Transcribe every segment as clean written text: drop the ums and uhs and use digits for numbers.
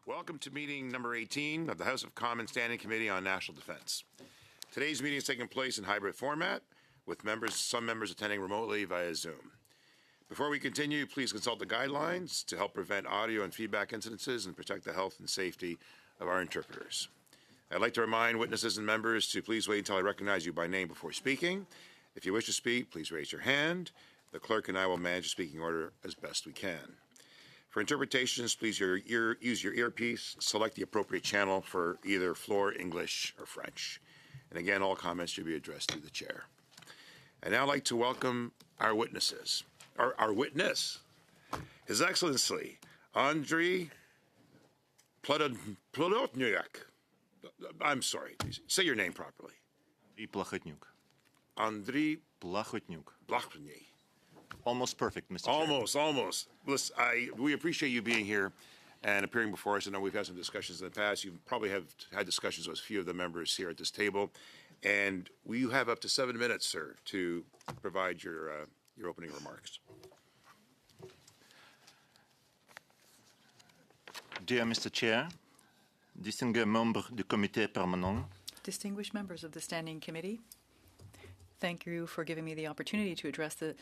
Welcome to meeting number 18 of the House of Commons Standing Committee on National Defense. Today's meeting is taking place in hybrid format, with some members attending remotely via Zoom. Before we continue, please consult the guidelines to help prevent audio and feedback incidences and protect the health and safety of our interpreters. I'd like to remind witnesses and members to please wait until I recognize you by name before speaking. If you wish to speak, please raise your hand. The clerk and I will manage the speaking order as best we can. For interpretations, please use your earpiece, select the appropriate channel for either floor, English, or French. And again, all comments should be addressed to the chair. I'd now like to welcome our witnesses. Our witness, His Excellency, Andriy Plotnyuk. I'm sorry, say your name properly. Andriy Plotnyuk. Plotnyuk. Almost perfect, Mr. Chair. Almost. Listen, we appreciate you being here and appearing before us. I know we've had some discussions in the past. You probably have had discussions with a few of the members here at this table. And you have up to 7 minutes, sir, to provide your opening remarks. Dear Mr. Chair, distinguished members du Comité Permanent, distinguished members of the Standing Committee, thank you for giving me the opportunity to address the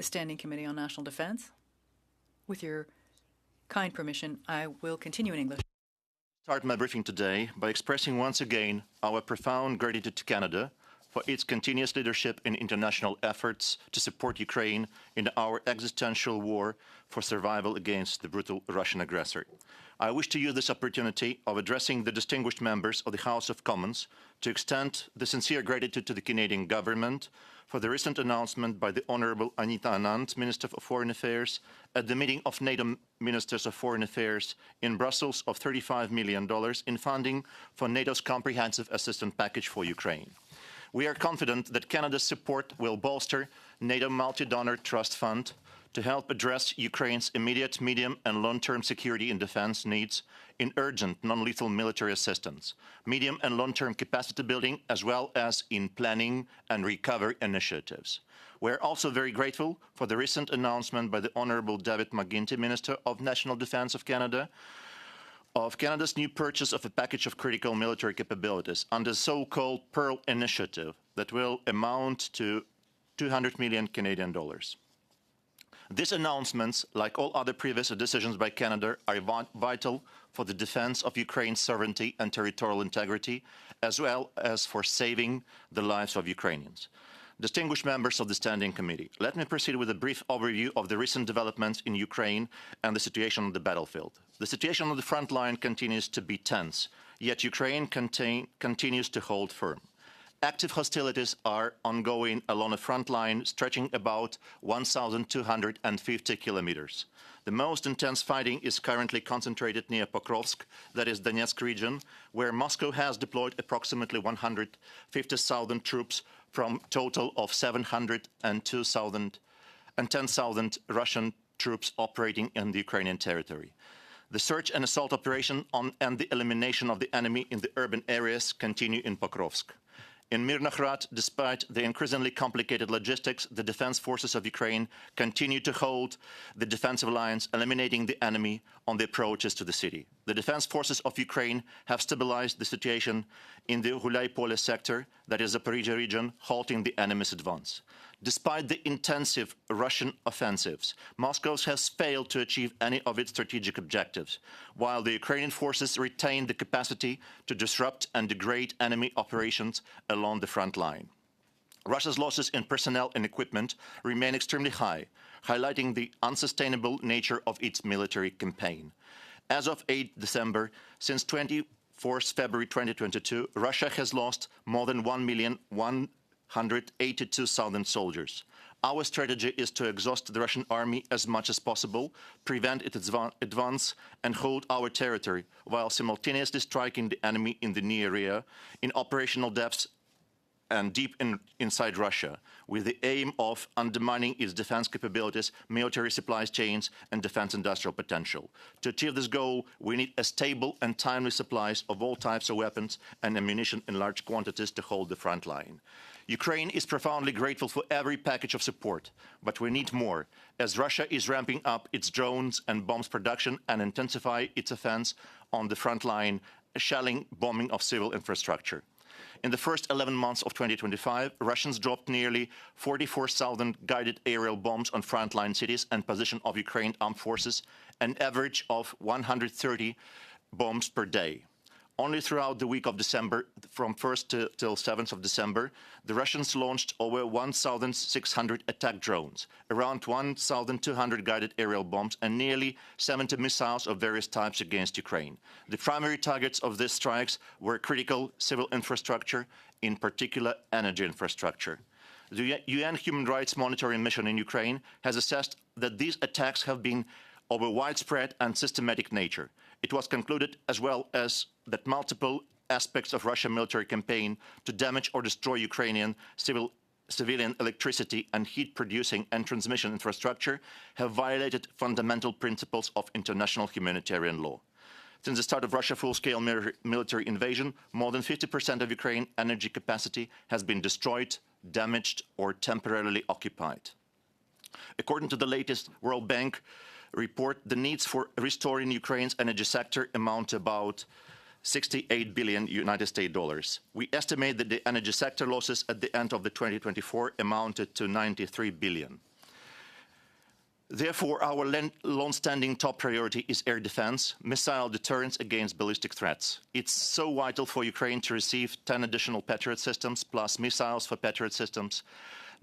Standing Committee on National Defense. With your kind permission, I will continue in English. Start my briefing today by expressing once again our profound gratitude to Canada for its continuous leadership in international efforts to support Ukraine in our existential war for survival against the brutal Russian aggressor. I wish to use this opportunity of addressing the distinguished members of the House of Commons to extend the sincere gratitude to the Canadian government for the recent announcement by the Honourable Anita Anand, Minister of Foreign Affairs, at the meeting of NATO Ministers of Foreign Affairs in Brussels of $35 million in funding for NATO's comprehensive assistance package for Ukraine. We are confident that Canada's support will bolster NATO Multi-Donor Trust Fund to help address Ukraine's immediate, medium and long-term security and defense needs in urgent, non-lethal military assistance, medium and long-term capacity building, as well as in planning and recovery initiatives. We are also very grateful for the recent announcement by the Honourable David McGuinty, Minister of National Defence of Canada, of Canada's new purchase of a package of critical military capabilities under the so-called Pearl Initiative that will amount to 200 million Canadian dollars. These announcements, like all other previous decisions by Canada, are vital for the defense of Ukraine's sovereignty and territorial integrity, as well as for saving the lives of Ukrainians. Distinguished members of the Standing Committee, let me proceed with a brief overview of the recent developments in Ukraine and the situation on the battlefield. The situation on the front line continues to be tense, yet Ukraine continues to hold firm. Active hostilities are ongoing along a front line stretching about 1,250 kilometers. The most intense fighting is currently concentrated near Pokrovsk, that is Donetsk region, where Moscow has deployed approximately 150,000 troops from a total of 710,000 Russian troops operating in the Ukrainian territory. The search and assault operation and the elimination of the enemy in the urban areas continue in Pokrovsk. In Mirnogorod, despite the increasingly complicated logistics, the defense forces of Ukraine continue to hold the defensive lines, eliminating the enemy on the approaches to the city. The defense forces of Ukraine have stabilized the situation in the Gulay-Pole sector, that is the Zaporizhia region, halting the enemy's advance. Despite the intensive Russian offensives, Moscow has failed to achieve any of its strategic objectives, while the Ukrainian forces retain the capacity to disrupt and degrade enemy operations along the front line. Russia's losses in personnel and equipment remain extremely high, highlighting the unsustainable nature of its military campaign. As of 8 December, since 24 February 2022, Russia has lost more than 1,182,000 soldiers. Our strategy is to exhaust the Russian army as much as possible, prevent its advance, and hold our territory, while simultaneously striking the enemy in the near area in operational depths and deep inside Russia, with the aim of undermining its defense capabilities, military supply chains, and defense industrial potential. To achieve this goal, we need a stable and timely supplies of all types of weapons and ammunition in large quantities to hold the front line. Ukraine is profoundly grateful for every package of support, but we need more, as Russia is ramping up its drones and bombs production and intensify its offense on the front line, shelling, bombing of civil infrastructure. In the first 11 months of 2025, Russians dropped nearly 44,000 guided aerial bombs on frontline cities and positions of Ukraine armed forces, an average of 130 bombs per day. Only throughout the week of December, from 1st till 7th of December, the Russians launched over 1,600 attack drones, around 1,200 guided aerial bombs, and nearly 70 missiles of various types against Ukraine. The primary targets of these strikes were critical civil infrastructure, in particular energy infrastructure. The UN Human Rights Monitoring Mission in Ukraine has assessed that these attacks have been of a widespread and systematic nature. It was concluded as well as that multiple aspects of Russian military campaign to damage or destroy Ukrainian civilian electricity and heat producing and transmission infrastructure have violated fundamental principles of international humanitarian law. Since the start of Russia's full-scale military invasion, more than 50% of Ukraine's energy capacity has been destroyed, damaged, or temporarily occupied. According to the latest World Bank report, the needs for restoring Ukraine's energy sector amount to about 68 billion United States dollars. We estimate that the energy sector losses at the end of the 2024 amounted to 93 billion. Therefore, our long-standing top priority is air defense, missile deterrence against ballistic threats. It's so vital for Ukraine to receive 10 additional Patriot systems, plus missiles for Patriot systems,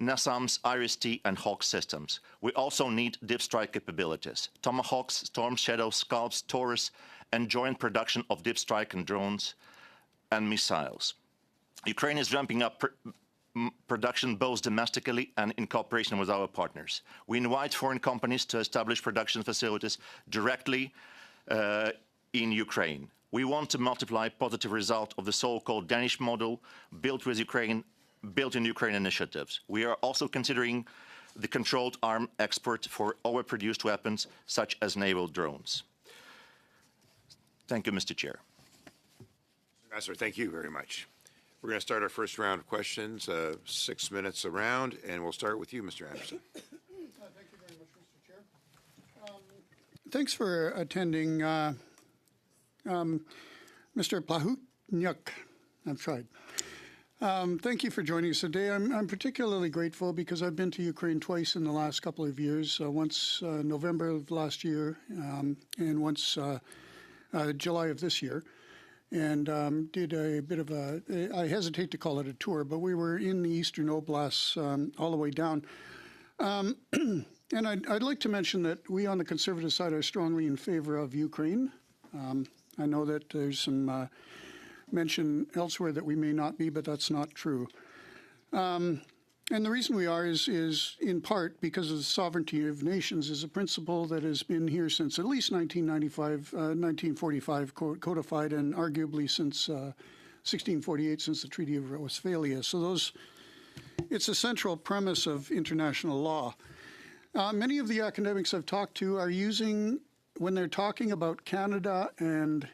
NASAMS, IRIS-T, and Hawk systems. We also need deep strike capabilities. Tomahawks, Storm Shadows, Scalps, Taurus, and joint production of deep strike and drones and missiles. Ukraine is ramping up production both domestically and in cooperation with our partners. We invite foreign companies to establish production facilities directly in Ukraine. We want to multiply positive results of the so-called Danish model built in Ukraine initiatives. We are also considering the controlled arm export for overproduced weapons, such as naval drones. Thank you, Mr. Chair. Ambassador, thank you very much. We're going to start our first round of questions, 6 minutes around, and we'll start with you, Mr. Anderson. Thank you very much, Mr. Chair. Thanks for attending, Mr. Plahutnyuk. I've tried. Thank you for joining us today. I'm particularly grateful because I've been to Ukraine twice in the last couple of years, once November of last year and once July of this year, and did a bit of I hesitate to call it a tour, but we were in the Eastern Oblasts all the way down. And I'd like to mention that we on the Conservative side are strongly in favor of Ukraine. I know that there's some mention elsewhere that we may not be, but that's not true. And the reason we are is in part because of the sovereignty of nations is a principle that has been here since at least 1945, codified, and arguably since 1648, since the Treaty of Westphalia. So it's a central premise of international law. Many of the academics I've talked to are using, when they're talking about Canada and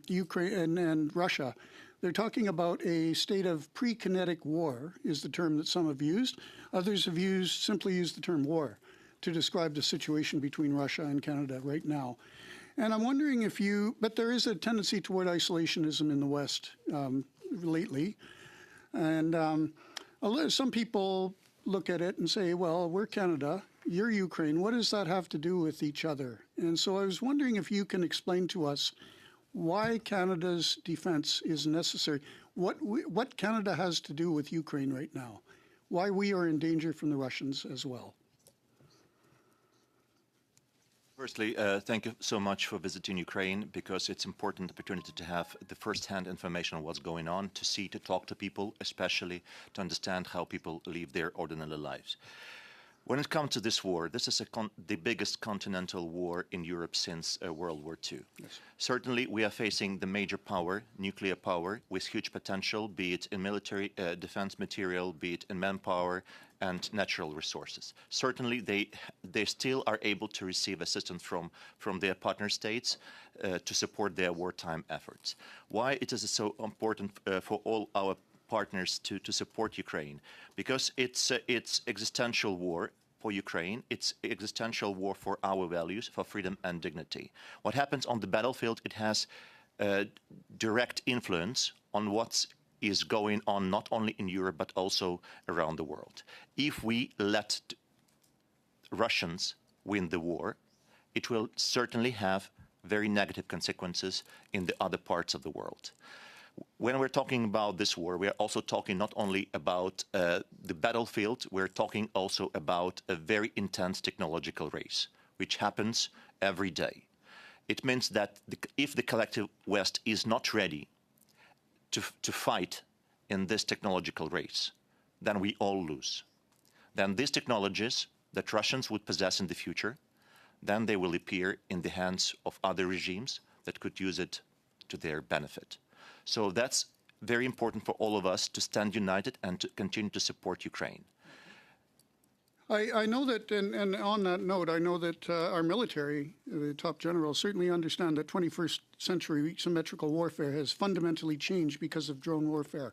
Ukraine and Russia, they're talking about a state of pre-kinetic war, is the term that some have used. Others have simply used the term war to describe the situation between Russia and Canada right now. And I'm wondering but there is a tendency toward isolationism in the West lately. And some people look at it and say, well, we're Canada, you're Ukraine, what does that have to do with each other? And so I was wondering if you can explain to us why Canada's defense is necessary, what Canada has to do with Ukraine right now, why we are in danger from the Russians as well. Firstly, thank you so much for visiting Ukraine, because it's an important opportunity to have the first-hand information on what's going on, to talk to people, especially to understand how people live their ordinary lives. When it comes to this war, this is the biggest continental war in Europe since World War II. Yes. Certainly, we are facing the major power, nuclear power, with huge potential, be it in military defense material, be it in manpower and natural resources. Certainly, they still are able to receive assistance from their partner states to support their wartime efforts. Why it is so important for all our partners to support Ukraine? Because it's existential war. for Ukraine. It's existential war for our values, for freedom and dignity. What happens on the battlefield, it has direct influence on what is going on not only in Europe but also around the world. If we let Russians win the war, it will certainly have very negative consequences in the other parts of the world. When we're talking about this war, we are also talking not only about the battlefield, we're talking also about a very intense technological race, which happens every day. It means that if the collective West is not ready to fight in this technological race, then we all lose. Then these technologies that Russians would possess in the future, then they will appear in the hands of other regimes that could use it to their benefit. So that's very important for all of us to stand united and to continue to support Ukraine. I know that, and on that note, I know that our military, the top generals, certainly understand that 21st century symmetrical warfare has fundamentally changed because of drone warfare.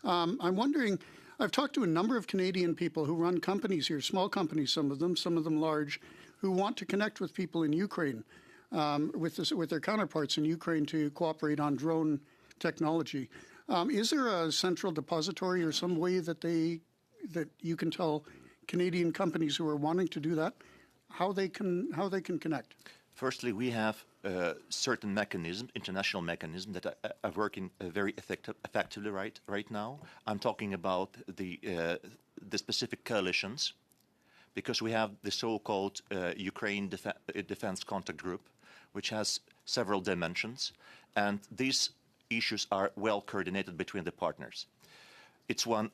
I'm wondering, I've talked to a number of Canadian people who run companies here, small companies, some of them large, who want to connect with people in Ukraine, with their counterparts in Ukraine to cooperate on drone technology. Is there a central depository or some way that you can tell Canadian companies who are wanting to do that how they can connect? Firstly, we have certain mechanisms, international mechanisms that are working very effectively right now. I'm talking about the specific coalitions, because we have the so-called Ukraine Defense Contact Group, which has several dimensions, and these issues are well coordinated between the partners. It's one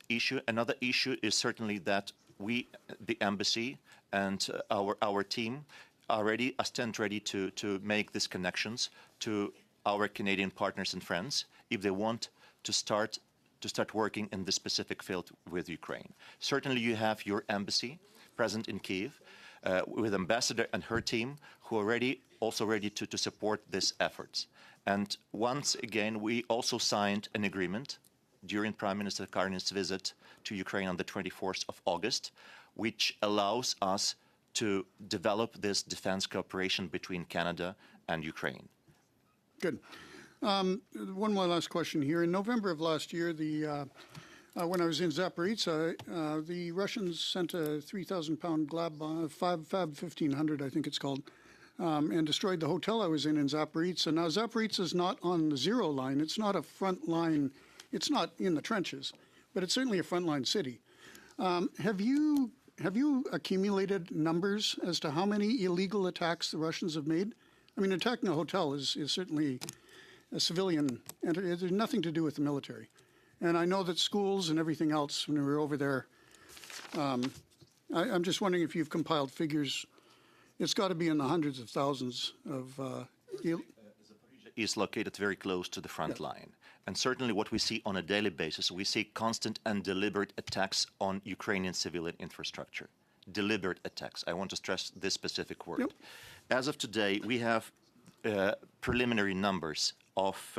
issue. Another issue is certainly that we, the embassy, and our team stand ready to make these connections to our Canadian partners and friends if they want to start working in this specific field with Ukraine. Certainly, you have your embassy present in Kyiv with ambassador and her team who are also ready to support these efforts. And once again, we also signed an agreement during Prime Minister Karin's visit to Ukraine on the 24th of August, which allows us to develop this defense cooperation between Canada and Ukraine. Good. One more last question here. In November of last year, when I was in Zaporizhzhia, the Russians sent a 3,000-pound Fab 1500, I think it's called, and destroyed the hotel I was in Zaporizhzhia. Now, Zaporizhzhia is not on the zero line. It's not a front line. It's not in the trenches, but it's certainly a frontline city. Have you accumulated numbers as to how many illegal attacks the Russians have made? I mean, attacking a hotel is certainly a civilian, and it has nothing to do with the military. And I know that schools and everything else, when we were over there, I'm just wondering if you've compiled figures. It's got to be in the hundreds of thousands of... Zaporizhzhia is located very close to the front line. And certainly what we see on a daily basis, we see constant and deliberate attacks on Ukrainian civilian infrastructure. Deliberate attacks. I want to stress this specific word. Yep. As of today, we have preliminary numbers of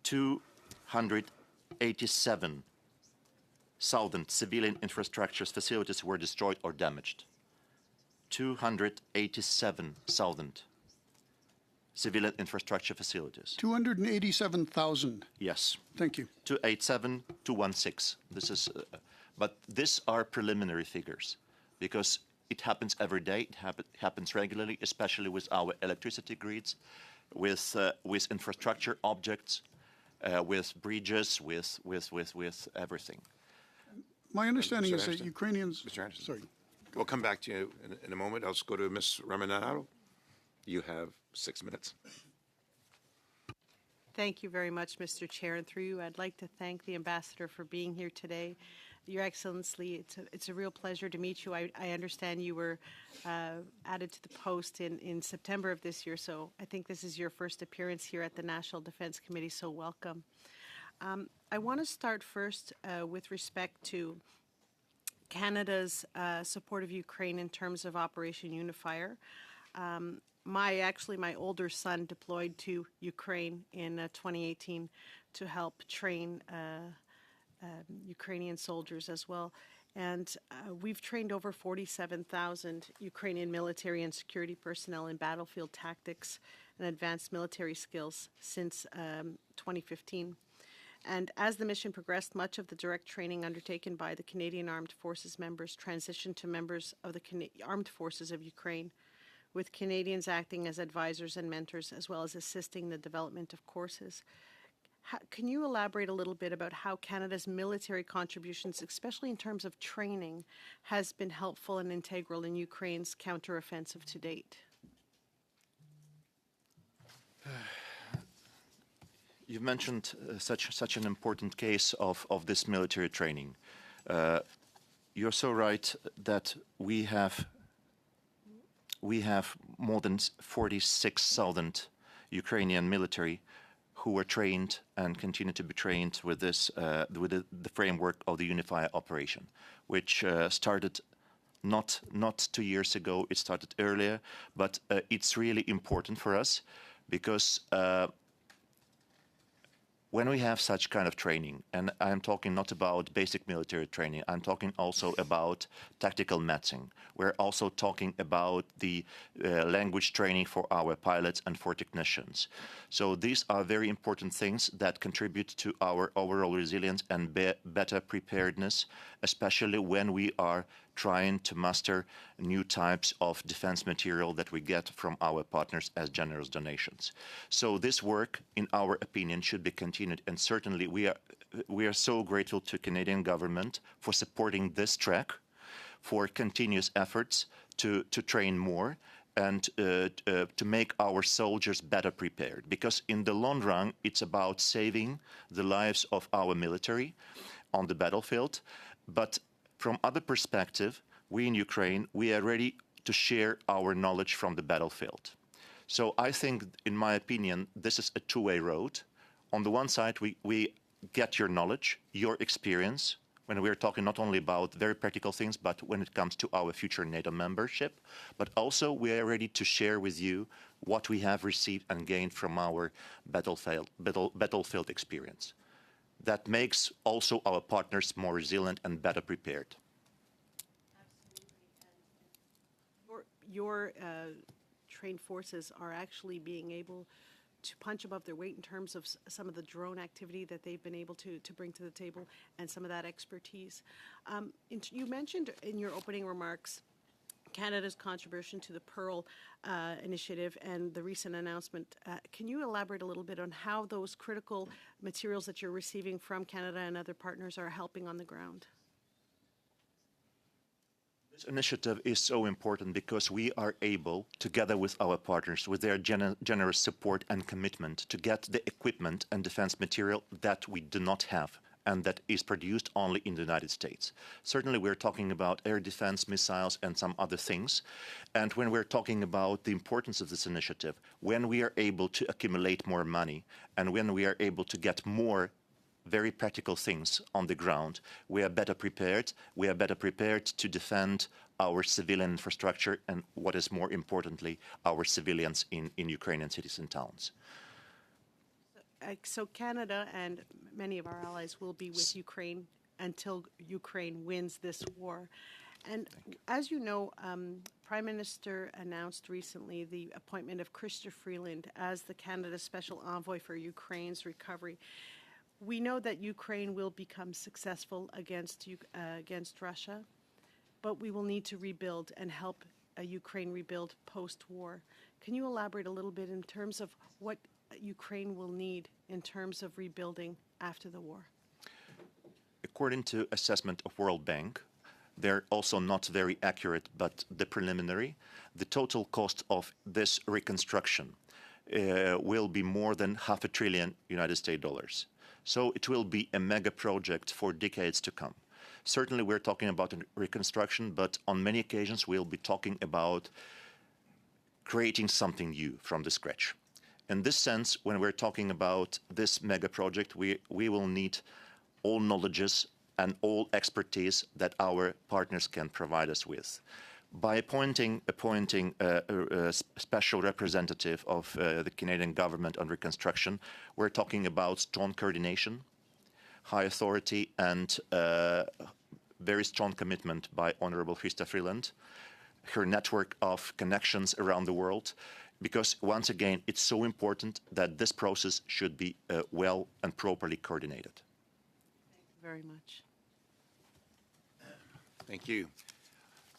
287,000 civilian infrastructure facilities were destroyed or damaged. 287,000 civilian infrastructure facilities. 287,000. Yes. Thank you. 287, 216. This is, but these are preliminary figures because it happens every day. It happens regularly, especially with our electricity grids, with infrastructure objects, with bridges, with everything. My understanding is that Ukrainians. Mr. Anderson. Sorry. We'll come back to you in a moment. I'll just go to Ms. Ramanaro. You have 6 minutes. Thank you very much, Mr. Chair. And through you, I'd like to thank the Ambassador for being here today. Your Excellency, it's a real pleasure to meet you. I understand you were added to the post in September of this year, so I think this is your first appearance here at the National Defense Committee, so welcome. I want to start first with respect to Canada's support of Ukraine in terms of Operation Unifier. My older son deployed to Ukraine in 2018 to help train Ukrainian soldiers as well. And we've trained over 47,000 Ukrainian military and security personnel in battlefield tactics and advanced military skills since 2015. And as the mission progressed, much of the direct training undertaken by the Canadian Armed Forces members transitioned to members of the Armed Forces of Ukraine, with Canadians acting as advisors and mentors, as well as assisting the development of courses. Can you elaborate a little bit about how Canada's military contributions, especially in terms of training, has been helpful and integral in Ukraine's counteroffensive to date? You've mentioned such an important case of this military training. You're so right that we have more than 46,000 Ukrainian military who were trained and continue to be trained with this with the framework of the Unify operation, which started not 2 years ago. It started earlier, but it's really important for us because when we have such kind of training, and I'm talking not about basic military training, I'm talking also about tactical matching. We're also talking about the language training for our pilots and for technicians. So these are very important things that contribute to our overall resilience and better preparedness, especially when we are trying to master new types of defense material that we get from our partners as generous donations. So this work, in our opinion, should be continued, and certainly we are so grateful to Canadian government for supporting this track, for continuous efforts to train more and to make our soldiers better prepared. Because in the long run, it's about saving the lives of our military on the battlefield, but from other perspective, we in Ukraine, we are ready to share our knowledge from the battlefield. So I think, in my opinion, this is a two-way road. On the one side, we get your knowledge, your experience, when we're talking not only about very practical things, but when it comes to our future NATO membership, but also we are ready to share with you what we have received and gained from our battlefield experience. That makes also our partners more resilient and better prepared. Your trained forces are actually being able to punch above their weight in terms of some of the drone activity that they've been able to bring to the table and some of that expertise. You mentioned in your opening remarks Canada's contribution to the Pearl initiative and the recent announcement. Can you elaborate a little bit on how those critical materials that you're receiving from Canada and other partners are helping on the ground? This initiative is so important because we are able, together with our partners, with their generous support and commitment, to get the equipment and defense material that we do not have and that is produced only in the United States. Certainly we're talking about air defense, missiles, and some other things. And when we're talking about the importance of this initiative, when we are able to accumulate more money and when we are able to get more very practical things on the ground, we are better prepared. We are better prepared to defend our civilian infrastructure and, what is more importantly, our civilians in Ukrainian cities and towns. So Canada and many of our allies will be with Ukraine until Ukraine wins this war. And as you know, Prime Minister announced recently the appointment of Chrystia Freeland as the Canada Special Envoy for Ukraine's recovery. We know that Ukraine will become successful against Russia, but we will need to rebuild and help Ukraine rebuild post-war. Can you elaborate a little bit in terms of what Ukraine will need in terms of rebuilding after the war? According to assessment of World Bank, they're also not very accurate, but the preliminary, the total cost of this reconstruction will be more than $500 billion United States dollars. So it will be a mega project for decades to come. Certainly we're talking about a reconstruction, but on many occasions we'll be talking about creating something new from the scratch. In this sense, when we're talking about this mega project, we will need all knowledges and all expertise that our partners can provide us with. By appointing a special representative of the Canadian government on reconstruction, we're talking about strong coordination, high authority, and very strong commitment by Honorable Christa Freeland, her network of connections around the world, because once again, it's so important that this process should be well and properly coordinated. Thank you very much. Thank you.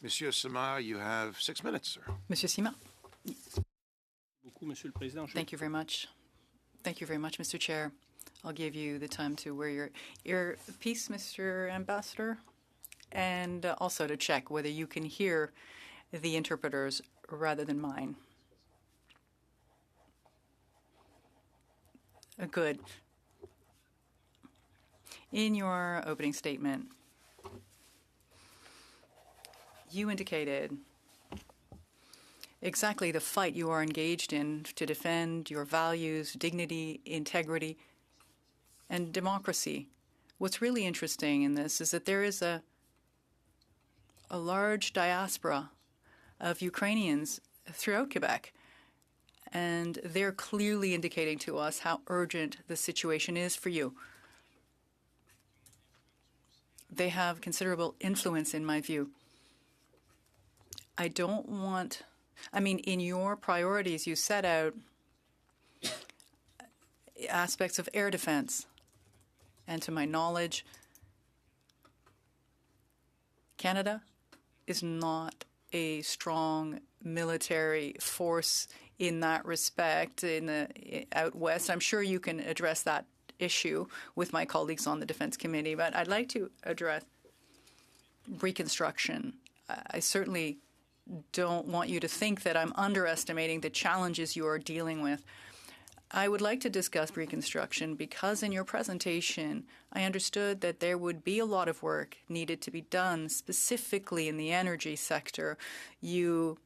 Monsieur Samar, you have 6 minutes, sir. Monsieur Sima. Beaucoup, Monsieur le Président. Thank you very much. Thank you very much, Mr. Chair. I'll give you the time to wear your earpiece, Mr. Ambassador, and also to check whether you can hear the interpreters rather than mine. Good. In your opening statement, you indicated exactly the fight you are engaged in to defend your values, dignity, integrity, and democracy. What's really interesting in this is that there is a large diaspora of Ukrainians throughout Quebec, and they're clearly indicating to us how urgent the situation is for you. They have considerable influence, in my view. In your priorities, you set out aspects of air defense. And to my knowledge, Canada is not a strong military force in that respect out west. I'm sure you can address that issue with my colleagues on the Defense Committee, but I'd like to address reconstruction. I certainly don't want you to think that I'm underestimating the challenges you are dealing with. I would like to discuss reconstruction because in your presentation, I understood that there would be a lot of work needed to be done, specifically in the energy sector. You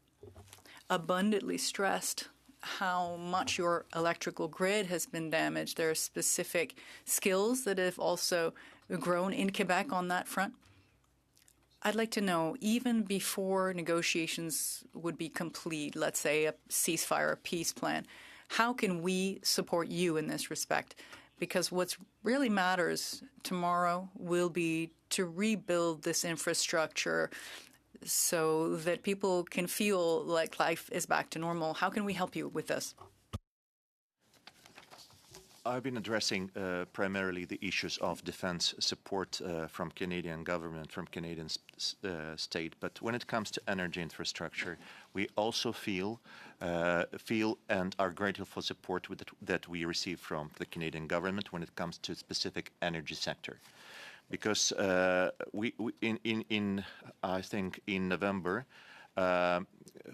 abundantly stressed how much your electrical grid has been damaged. There are specific skills that have also grown in Quebec on that front. I'd like to know, even before negotiations would be complete, let's say a ceasefire, a peace plan, how can we support you in this respect? Because what really matters tomorrow will be to rebuild this infrastructure so that people can feel like life is back to normal. How can we help you with this? I've been addressing primarily the issues of defense support from Canadian government, from Canadian state. But when it comes to energy infrastructure, we also feel and are grateful for support that we receive from the Canadian government when it comes to specific energy sector. Because I think in November,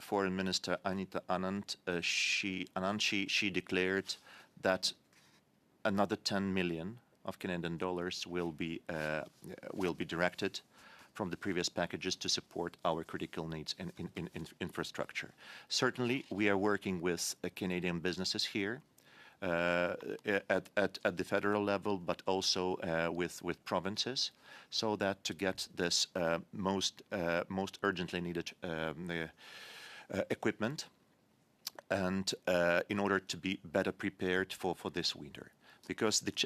Foreign Minister Anita Anand, she declared that another 10 million of Canadian dollars will be directed from the previous packages to support our critical needs in infrastructure. Certainly, we are working with Canadian businesses here at the federal level, but also with provinces, so that to get this most urgently needed equipment, and in order to be better prepared for this winter. Because the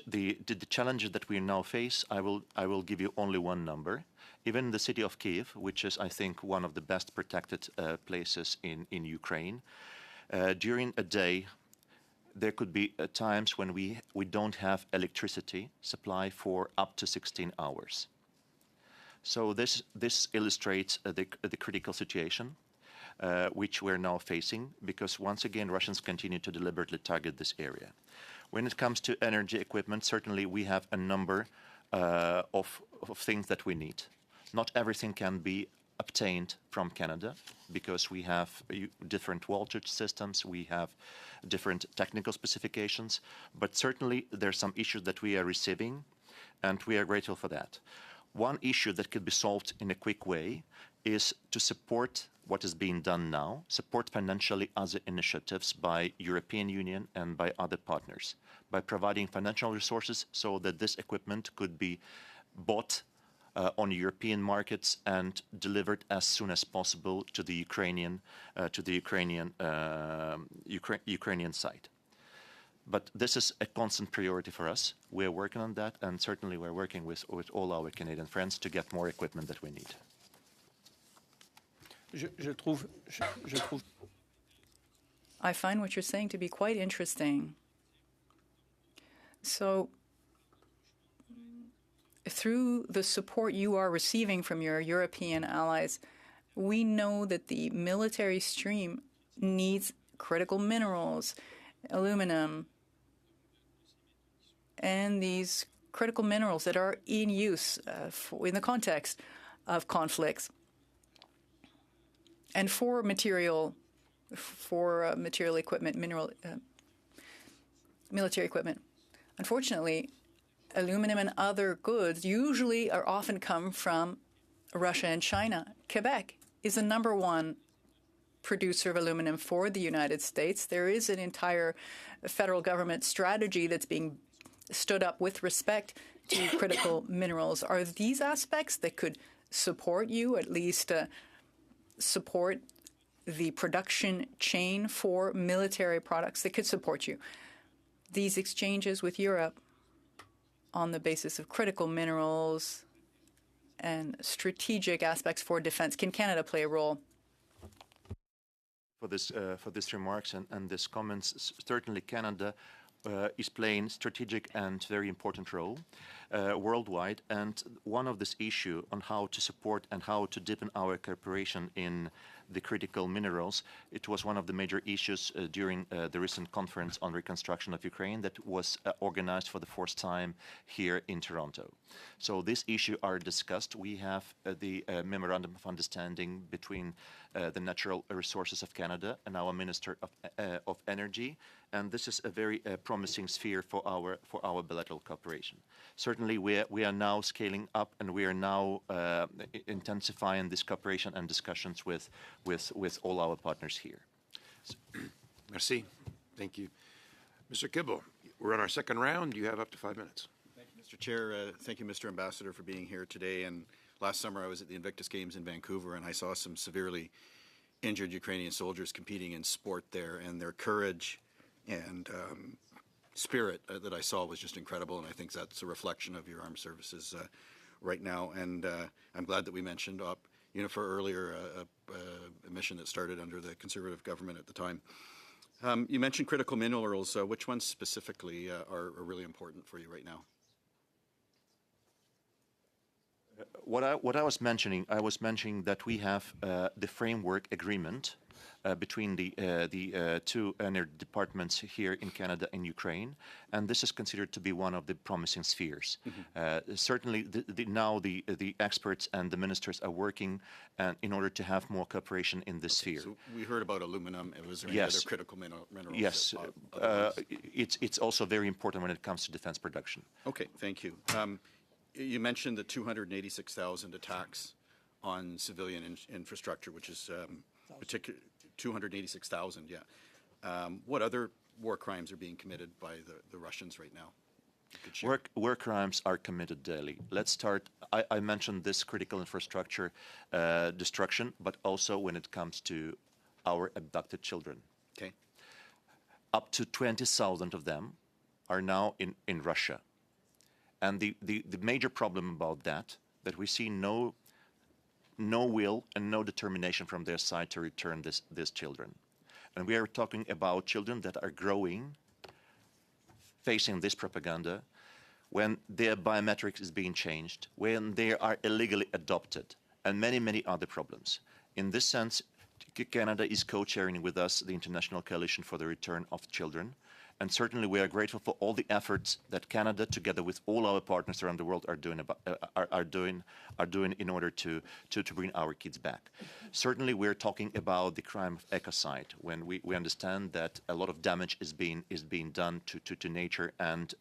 challenges that we now face, I will give you only one number. Even the city of Kiev, which is, I think, one of the best protected places in Ukraine, during a day, there could be times when we don't have electricity supply for up to 16 hours. So this illustrates the critical situation which we're now facing, because once again, Russians continue to deliberately target this area. When it comes to energy equipment, certainly we have a number of things that we need. Not everything can be obtained from Canada, because we have different voltage systems, we have different technical specifications, but certainly there are some issues that we are receiving, and we are grateful for that. One issue that could be solved in a quick way is to support what is being done now, support financially other initiatives by European Union and by other partners, by providing financial resources so that this equipment could be bought on European markets and delivered as soon as possible to the Ukrainian side. But this is a constant priority for us. We're working on that, and certainly we're working with all our Canadian friends to get more equipment that we need. Je trouve I find what you're saying to be quite interesting. So, through the support you are receiving from your European allies, we know that the military stream needs critical minerals, aluminum, and these critical minerals that are in use in the context of conflicts and for material equipment, military equipment. Unfortunately, aluminum and other goods usually or often come from Russia and China. Quebec is the #1 producer of aluminum for the United States. There is an entire federal government strategy that's being stood up with respect to critical minerals. Are these aspects that could support you, at least support the production chain for military products that could support you? These exchanges with Europe on the basis of critical minerals and strategic aspects for defense. Can Canada play a role? For this remarks and these comments, certainly Canada is playing strategic and very important role worldwide. And one of this issue on how to support and how to deepen our cooperation in the critical minerals, it was one of the major issues during the recent conference on reconstruction of Ukraine that was organized for the first time here in Toronto. So this issue are discussed. We have the Memorandum of Understanding between the Natural Resources of Canada and our Minister of Energy, and this is a very promising sphere for our bilateral cooperation. Certainly, we are now scaling up, and we are now intensifying this cooperation and discussions with all our partners here. Merci. Thank you. Mr. Kibble, we're on our second round. You have up to 5 minutes. Thank you, Mr. Chair. Thank you, Mr. Ambassador, for being here today. And last summer, I was at the Invictus Games in Vancouver, and I saw some severely injured Ukrainian soldiers competing in sport there, and their courage and spirit that I saw was just incredible, and I think that's a reflection of your armed services right now. And I'm glad that we mentioned UNIFOR earlier, a mission that started under the Conservative government at the time. You mentioned critical minerals. Which ones specifically are really important for you right now? What I was mentioning that we have the framework agreement between the two energy departments here in Canada and Ukraine, and this is considered to be one of the promising spheres. Mm-hmm. Certainly, now the experts and the ministers are working in order to have more cooperation in this sphere. So we heard about aluminum. Was there yes. any other critical minerals? Yes, it's also very important when it comes to defense production. Okay, thank you. You mentioned the 286,000 attacks on civilian infrastructure, which is particular 286,000. Yeah. What other war crimes are being committed by the Russians right now? War crimes are committed daily. Let's start. I mentioned this critical infrastructure destruction, but also when it comes to our abducted children. Okay. Up to 20,000 of them are now in Russia. And the major problem about that we see no will and no determination from their side to return these children. And we are talking about children that are growing, facing this propaganda, when their biometrics is being changed, when they are illegally adopted, and many, many other problems. In this sense, Canada is co-chairing with us the International Coalition for the Return of Children. And certainly we are grateful for all the efforts that Canada, together with all our partners around the world, are doing in order to bring our kids back. Certainly we're talking about the crime of ecocide, when we understand that a lot of damage is being done to nature, and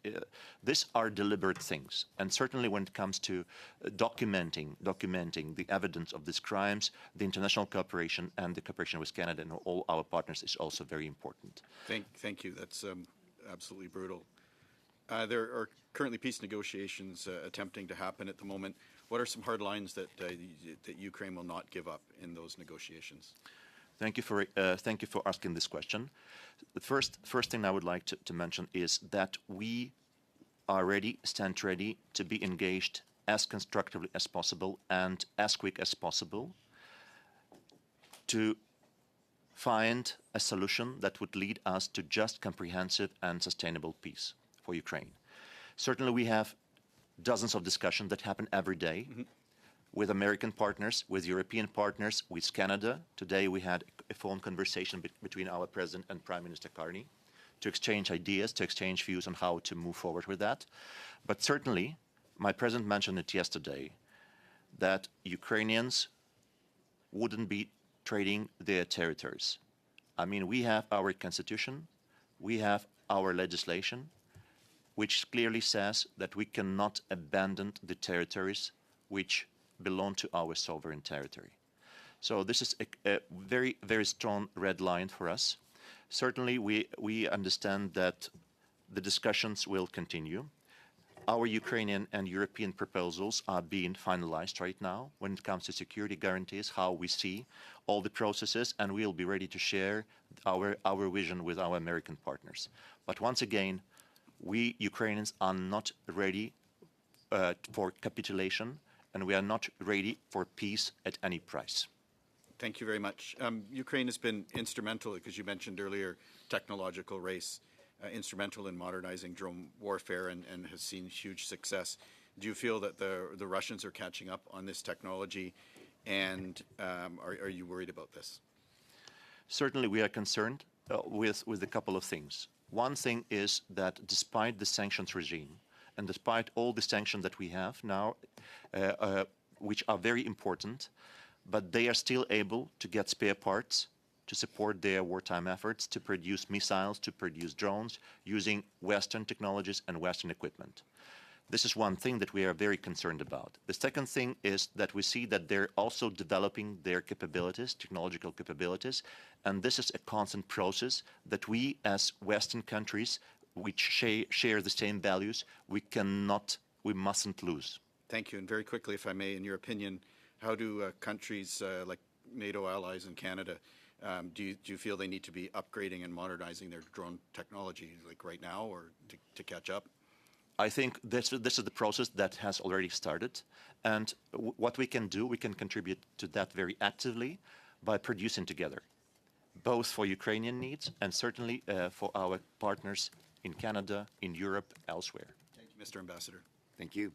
these are deliberate things. And certainly when it comes to documenting the evidence of these crimes, the international cooperation and the cooperation with Canada and all our partners is also very important. Thank you. That's absolutely brutal. There are currently peace negotiations attempting to happen at the moment. What are some hard lines that Ukraine will not give up in those negotiations? Thank you for asking this question. The first thing I would like to mention is that we are ready, stand ready to be engaged as constructively as possible and as quick as possible to find a solution that would lead us to just, comprehensive, and sustainable peace for Ukraine. Certainly, we have dozens of discussions that happen every day with American partners, with European partners, with Canada. Today, we had a phone conversation between our President and Prime Minister Carney to exchange ideas, to exchange views on how to move forward with that. But certainly, my President mentioned it yesterday, that Ukrainians wouldn't be trading their territories. I mean, we have our constitution, we have our legislation, which clearly says that we cannot abandon the territories which belong to our sovereign territory. So this is a very, very strong red line for us. Certainly, we understand that the discussions will continue. Our Ukrainian and European proposals are being finalized right now when it comes to security guarantees, how we see all the processes, and we'll be ready to share our vision with our American partners. But once again, we Ukrainians are not ready for capitulation, and we are not ready for peace at any price. Thank you very much. Ukraine has been instrumental, because you mentioned earlier, technological race, instrumental in modernizing drone warfare and has seen huge success. Do you feel that the Russians are catching up on this technology, and are you worried about this? Certainly, we are concerned with a couple of things. One thing is that despite the sanctions regime, and despite all the sanctions that we have now, which are very important, but they are still able to get spare parts to support their wartime efforts, to produce missiles, to produce drones, using Western technologies and Western equipment. This is one thing that we are very concerned about. The second thing is that we see that they're also developing their capabilities, technological capabilities, and this is a constant process that we as Western countries, which share the same values, we mustn't lose. Thank you. And very quickly, if I may, in your opinion, how do countries like NATO allies and Canada, do you feel they need to be upgrading and modernizing their drone technology, like right now, or to catch up? I think this is the process that has already started. And what we can do, we can contribute to that very actively by producing together, both for Ukrainian needs and certainly for our partners in Canada, in Europe, elsewhere. Thank you, Mr. Ambassador. Thank you.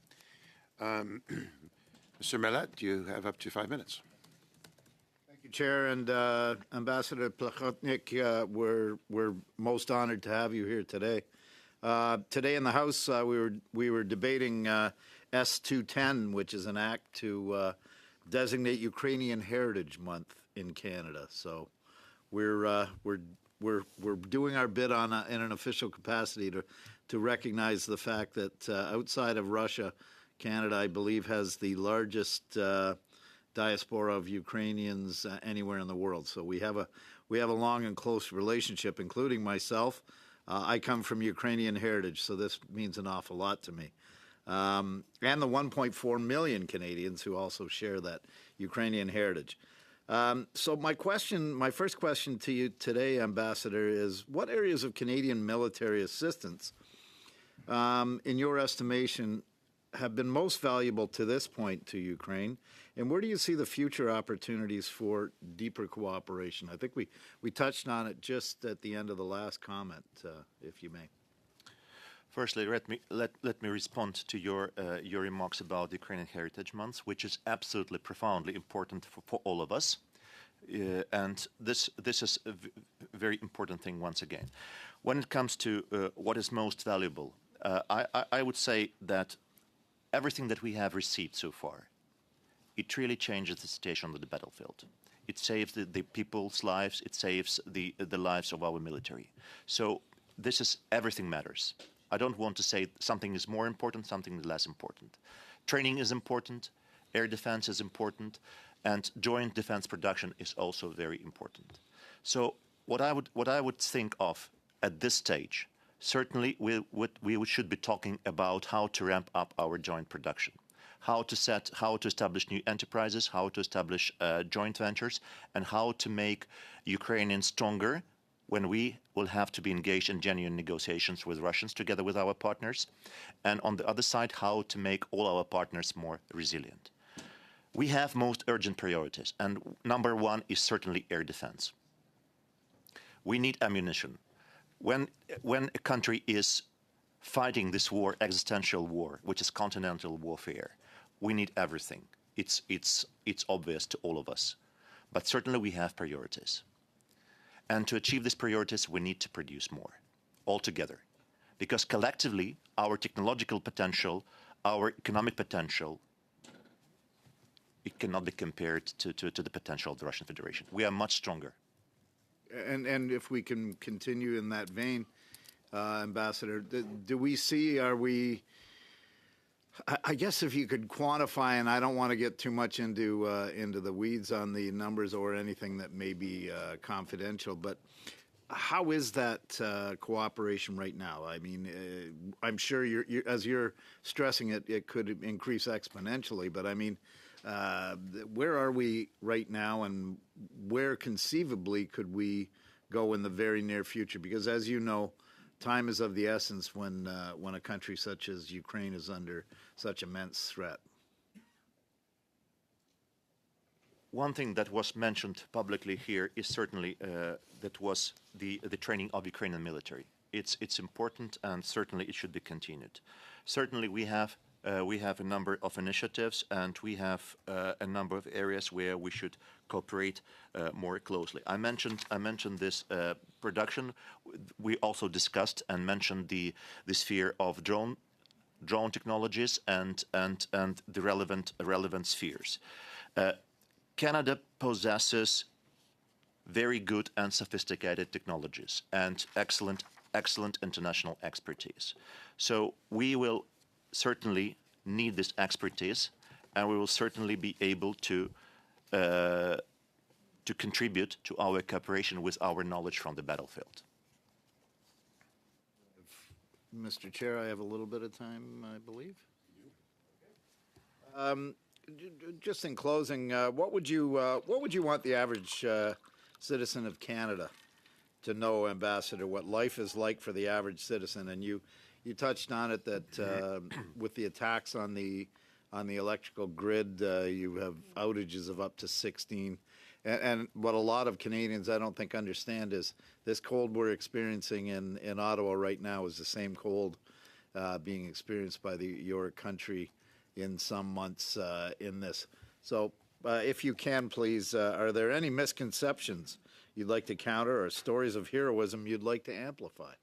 Mr. Millet, you have up to 5 minutes. Thank you, Chair, and Ambassador Plachotnik, we're most honored to have you here today. Today in the House, we were debating S210, which is an act to designate Ukrainian Heritage Month in Canada. So we're doing our bit in an official capacity to recognize the fact that outside of Russia, Canada, I believe, has the largest diaspora of Ukrainians anywhere in the world. So we have a long and close relationship, including myself. I come from Ukrainian heritage, so this means an awful lot to me. And the 1.4 million Canadians who also share that Ukrainian heritage. So my first question to you today, Ambassador, is what areas of Canadian military assistance, in your estimation, have been most valuable to this point to Ukraine, and where do you see the future opportunities for deeper cooperation? I think we touched on it just at the end of the last comment, if you may. Firstly, let me respond to your remarks about the Ukrainian Heritage Month, which is absolutely profoundly important for all of us, and this is a very important thing once again. When it comes to what is most valuable, I would say that everything that we have received so far, it really changes the situation on the battlefield. It saves the people's lives. It saves the lives of our military. So this is everything matters. I don't want to say something is more important, something is less important. Training is important, air defense is important, and joint defense production is also very important. So what I would think of at this stage, certainly we should be talking about how to ramp up our joint production, how to establish new enterprises, how to establish joint ventures, and how to make Ukrainians stronger when we will have to be engaged in genuine negotiations with Russians together with our partners, and on the other side, how to make all our partners more resilient. We have most urgent priorities, and number one is certainly air defense. We need ammunition. When a country is fighting this war, existential war, which is continental warfare, we need everything. It's obvious to all of us. But certainly we have priorities. And to achieve these priorities, we need to produce more, altogether. Because collectively, our technological potential, our economic potential, it cannot be compared to the potential of the Russian Federation. We are much stronger. And if we can continue in that vein, Ambassador, do we see, I guess if you could quantify, and I don't want to get too much into the weeds on the numbers or anything that may be confidential, but how is that cooperation right now? I mean, I'm sure as you're stressing it, it could increase exponentially, but I mean, where are we right now, and where conceivably could we go in the very near future? Because as you know, time is of the essence when a country such as Ukraine is under such immense threat. One thing that was mentioned publicly here is certainly that was the training of Ukrainian military. It's important, and certainly it should be continued. Certainly we have a number of initiatives, and we have a number of areas where we should cooperate more closely. I mentioned this production. We also discussed and mentioned the sphere of drone technologies and the relevant spheres. Canada possesses very good and sophisticated technologies and excellent international expertise. So we will certainly need this expertise, and we will certainly be able to contribute to our cooperation with our knowledge from the battlefield. Mr. Chair, I have a little bit of time, I believe. Just in closing, what would you want the average citizen of Canada to know, Ambassador, what life is like for the average citizen? And you touched on it that with the attacks on the electrical grid, you have outages of up to 16. And what a lot of Canadians, I don't think, understand is this cold we're experiencing in Ottawa right now is the same cold being experienced by your country in some months in this. So if you can, please, are there any misconceptions you'd like to counter or stories of heroism you'd like to amplify?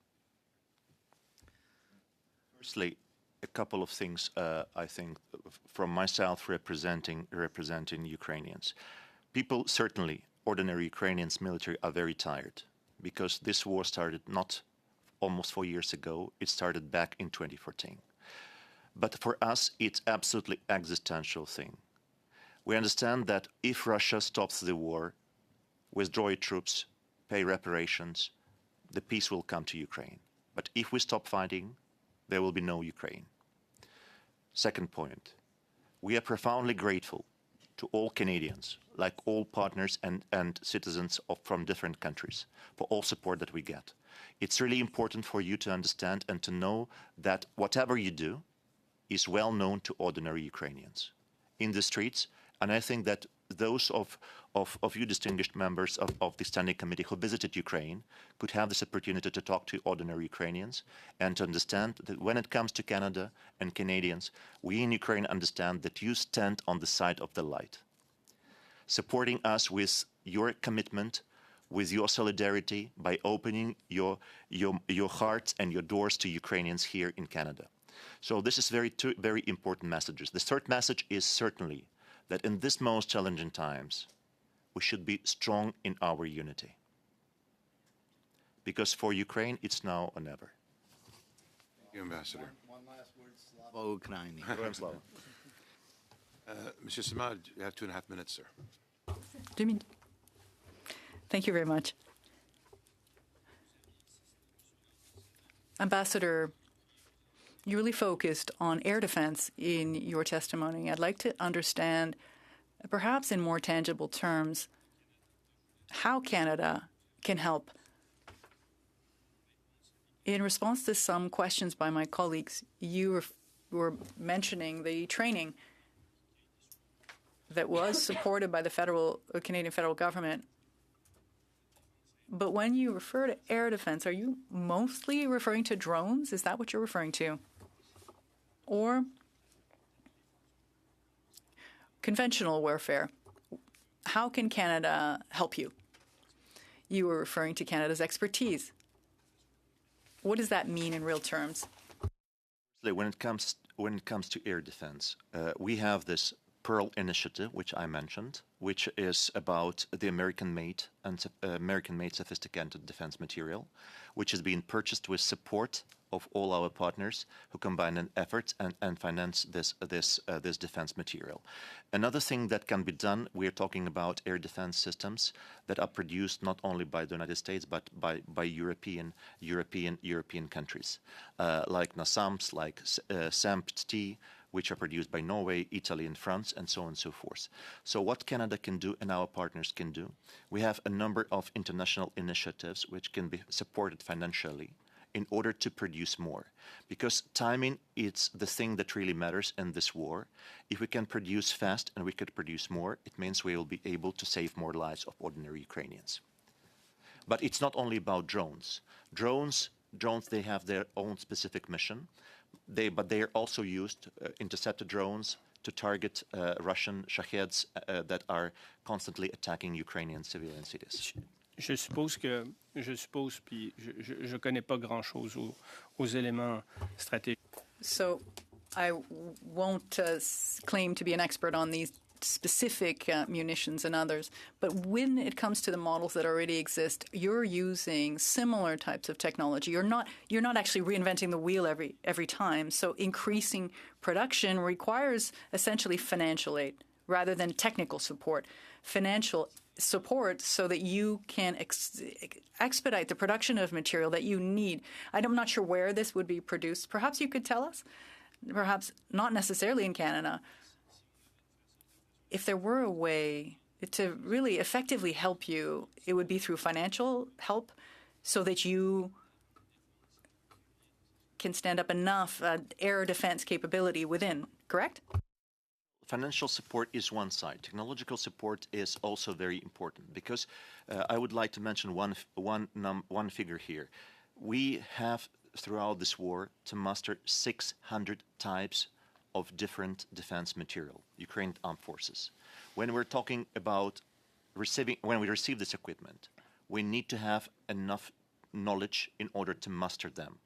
Firstly, a couple of things, I think, from myself representing Ukrainians. People, certainly, ordinary Ukrainians military are very tired because this war started not almost 4 years ago. It started back in 2014. But for us, it's absolutely existential thing. We understand that if Russia stops the war, withdraw its troops, pay reparations, the peace will come to Ukraine. But if we stop fighting, there will be no Ukraine. Second point, we are profoundly grateful to all Canadians, like all partners and citizens from different countries, for all support that we get. It's really important for you to understand and to know that whatever you do is well known to ordinary Ukrainians in the streets. And I think that those of you distinguished members of the Standing Committee who visited Ukraine could have this opportunity to talk to ordinary Ukrainians and to understand that when it comes to Canada and Canadians, we in Ukraine understand that you stand on the side of the light, supporting us with your commitment, with your solidarity by opening your hearts and your doors to Ukrainians here in Canada. So this is two very important messages. The third message is certainly that in this most challenging times, we should be strong in our unity. Because for Ukraine, it's now or never. Thank you, Ambassador. One last word, Slava Ukraini. Mr. Samad, you have 2.5 minutes, sir. 2 minutes. Thank you very much. Ambassador, You really focused on air defense in your testimony. I'd like to understand, perhaps in more tangible terms, how Canada can help. In response to some questions by my colleagues, you were mentioning the training that was supported by the Canadian federal government. But when you refer to air defense, are you mostly referring to drones? Is that what you're referring to? Or conventional warfare? How can Canada help you? You were referring to Canada's expertise. What does that mean in real terms? When it comes to air defense, we have this Pearl initiative, which I mentioned, which is about the American-made sophisticated defense material, which is being purchased with support of all our partners who combine an effort and finance this defense material. Another thing that can be done, we're talking about air defense systems that are produced not only by the United States but by European countries, like NASAMS, like SAMPT, which are produced by Norway, Italy, and France, and so on and so forth. So what Canada can do and our partners can do, we have a number of international initiatives which can be supported financially in order to produce more. Because timing is the thing that really matters in this war. If we can produce fast and we could produce more, it means we will be able to save more lives of ordinary Ukrainians. But it's not only about drones. Drones, they have their own specific mission. But they are also used, interceptor drones, to target Russian Shaheds that are constantly attacking Ukrainian civilian cities. Je suppose, puis je connais pas grand-chose aux éléments stratégiques. So I won't claim to be an expert on these specific munitions and others, but when it comes to the models that already exist, you're using similar types of technology. You're not actually reinventing the wheel every time. So increasing production requires essentially financial aid rather than technical support. Financial support so that you can expedite the production of material that you need. I'm not sure where this would be produced. Perhaps you could tell us? Perhaps not necessarily in Canada. If there were a way to really effectively help you, it would be through financial help so that you can stand up enough air defense capability within, correct? Financial support is one side. Technological support is also very important because I would like to mention one figure here. We have, throughout this war, to muster 600 types of different defense material, Ukrainian armed forces. When we're talking about when we receive this equipment, we need to have enough knowledge in order to muster them.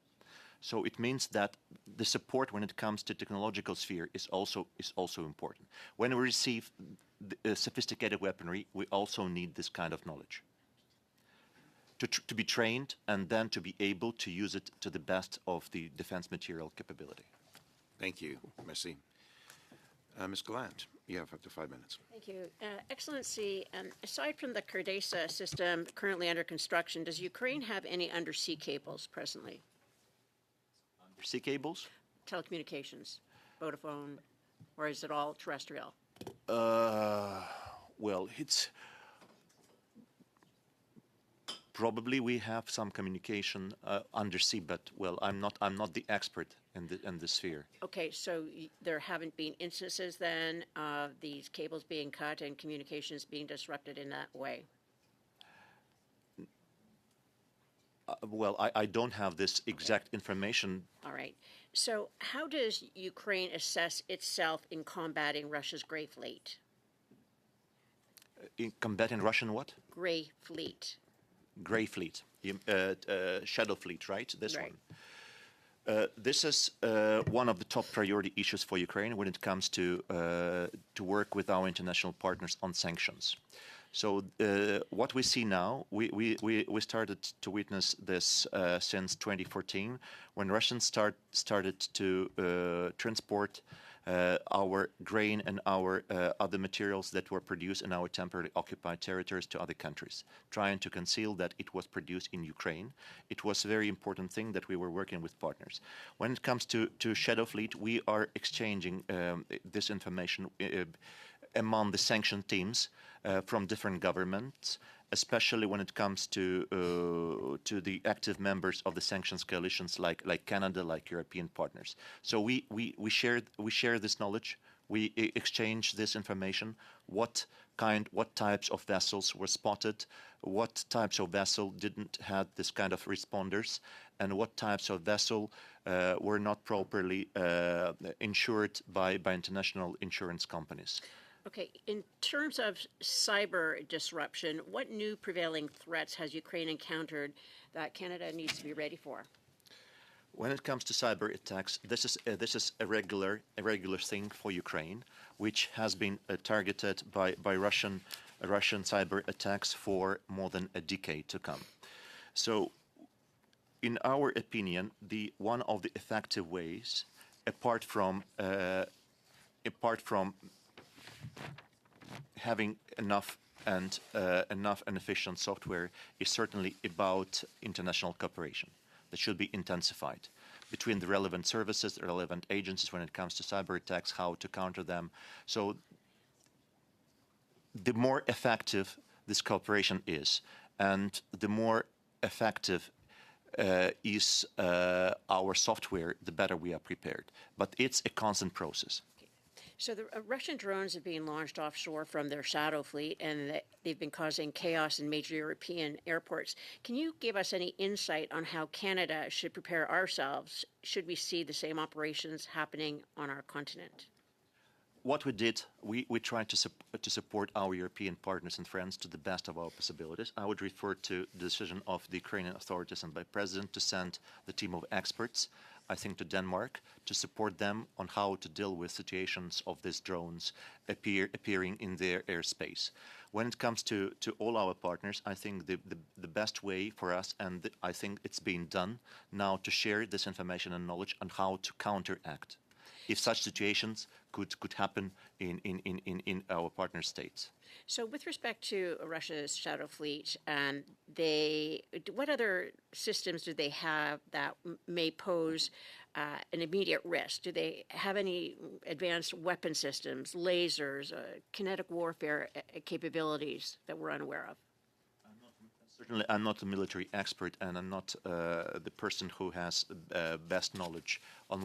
So it means that the support when it comes to technological sphere is also important. When we receive sophisticated weaponry, we also need this kind of knowledge to be trained and then to be able to use it to the best of the defense material capability. Thank you. Merci. Ms. Gallant, you have up to 5 minutes. Thank you. Excellency, aside from the Kardesa system currently under construction, does Ukraine have any undersea cables presently? Undersea cables? Telecommunications, Vodafone, or is it all terrestrial? Well, it's probably we have some communication undersea, but well, I'm not the expert in this sphere. Okay, so there haven't been instances then of these cables being cut and communications being disrupted in that way? Well, I don't have this exact information. All right. So how does Ukraine assess itself in combating Russia's Grey Fleet? In combating Russian what? Grey Fleet. Grey Fleet. Shadow Fleet, right? This Right. one. This is one of the top priority issues for Ukraine when it comes to work with our international partners on sanctions. So what we see now, we started to witness this since 2014, when Russians started to transport our grain and our other materials that were produced in our temporarily occupied territories to other countries, trying to conceal that it was produced in Ukraine. It was a very important thing that we were working with partners. When it comes to Shadow Fleet, we are exchanging this information among the sanctioned teams from different governments, especially when it comes to the active members of the sanctions coalitions like Canada, like European partners. So we share this knowledge. We exchange this information. What types of vessels were spotted? What types of vessel didn't have this kind of responders? And what types of vessel were not properly insured by international insurance companies? Okay, in terms of cyber disruption, what new prevailing threats has Ukraine encountered that Canada needs to be ready for? When it comes to cyber attacks, this is a regular thing for Ukraine, which has been targeted by Russian cyber attacks for more than a decade to come. So, in our opinion, one of the effective ways, apart from having enough and efficient software, is certainly about international cooperation that should be intensified between the relevant services, the relevant agencies when it comes to cyber attacks, how to counter them. So the more effective this cooperation is, and the more effective is our software, the better we are prepared. But it's a constant process. So the Russian drones are being launched offshore from their Shadow Fleet, and they've been causing chaos in major European airports. Can you give us any insight on how Canada should prepare ourselves should we see the same operations happening on our continent? What we did, we tried to support our European partners and friends to the best of our possibilities. I would refer to the decision of the Ukrainian authorities and by President to send the team of experts, I think, to Denmark to support them on how to deal with situations of these drones appearing in their airspace. When it comes to all our partners, I think the best way for us, and I think it's being done now, to share this information and knowledge on how to counteract if such situations could happen in our partner states. So with respect to Russia's Shadow Fleet, what other systems do they have that may pose an immediate risk? Do they have any advanced weapon systems, lasers, kinetic warfare capabilities that we're unaware of? Certainly, I'm not a military expert, and I'm not the person who has best knowledge on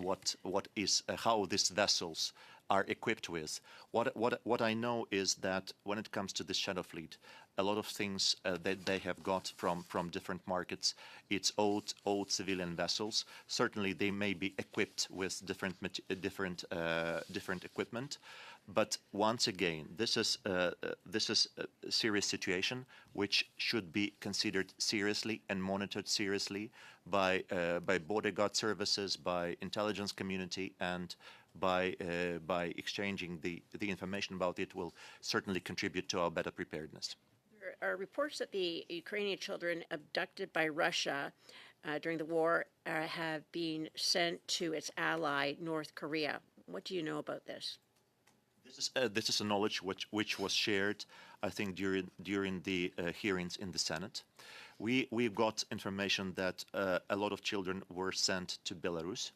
how these vessels are equipped with. What I know is that when it comes to the Shadow Fleet, a lot of things that they have got from different markets, it's old civilian vessels. Certainly, they may be equipped with different equipment. But once again, this is a serious situation which should be considered seriously and monitored seriously by border guard services, by intelligence community, and by exchanging the information about it will certainly contribute to our better preparedness. There are reports that the Ukrainian children abducted by Russia during the war have been sent to its ally, North Korea. What do you know about this? This is a knowledge which was shared, I think, during the hearings in the Senate. We've got information that a lot of children were sent to Belarus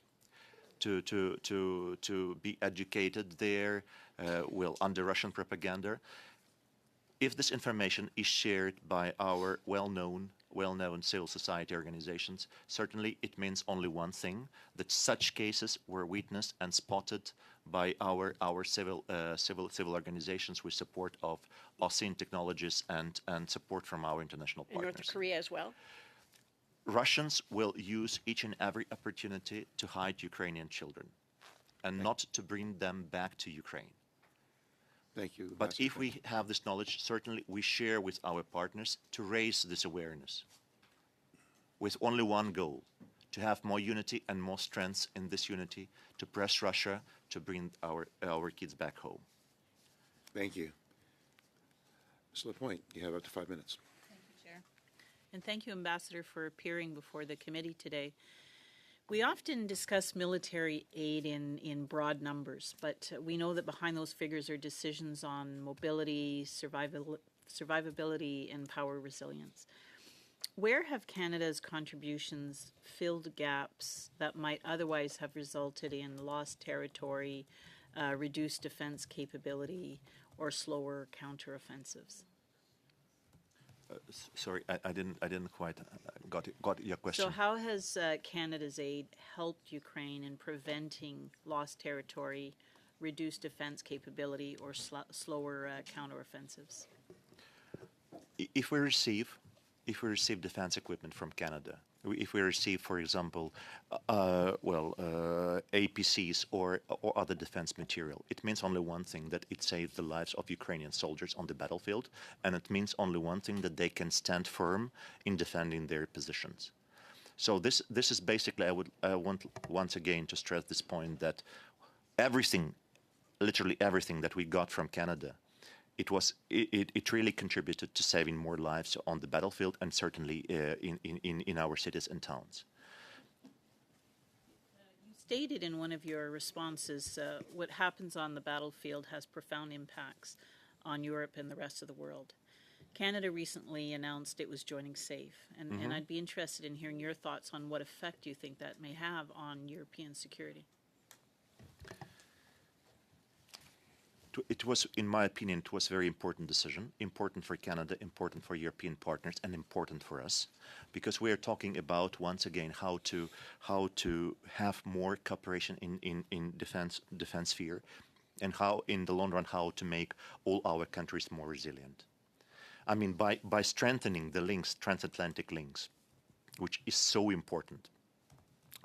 to be educated there, under Russian propaganda. If this information is shared by our well-known civil society organizations, certainly it means only one thing: that such cases were witnessed and spotted by our civil organizations with support of OSINT technologies and support from our international partners. In North Korea as well? Russians will use each and every opportunity to hide Ukrainian children and not to bring them back to Ukraine. Thank you. But if we have this knowledge, certainly we share with our partners to raise this awareness with only one goal: to have more unity and more strength in this unity to press Russia to bring our kids back home. Thank you. Mr. Lapointe, you have up to 5 minutes. Thank you, Chair. And thank you, Ambassador, for appearing before the committee today. We often discuss military aid in broad numbers, but we know that behind those figures are decisions on mobility, survivability, and power resilience. Where have Canada's contributions filled gaps that might otherwise have resulted in lost territory, reduced defense capability, or slower counteroffensives? Sorry, I didn't quite got your question. So how has Canada's aid helped Ukraine in preventing lost territory, reduced defense capability, or slower counteroffensives? If we receive defense equipment from Canada, if we receive, for example, APCs or other defense material, it means only one thing, that it saves the lives of Ukrainian soldiers on the battlefield, and it means only one thing, that they can stand firm in defending their positions. So this is basically, I want once again to stress this point, that everything, literally everything that we got from Canada, it really contributed to saving more lives on the battlefield, and certainly in our cities and towns. You stated in one of your responses, what happens on the battlefield has profound impacts on Europe and the rest of the world. Canada recently announced it was joining SAFE, and I'd be interested in hearing your thoughts on what effect you think that may have on European security. It was, in my opinion, it was a very important decision, important for Canada, important for European partners, and important for us, because we are talking about, once again, how to have more cooperation in defense sphere, and how, in the long run, how to make all our countries more resilient. I mean, by strengthening the links, transatlantic links, which is so important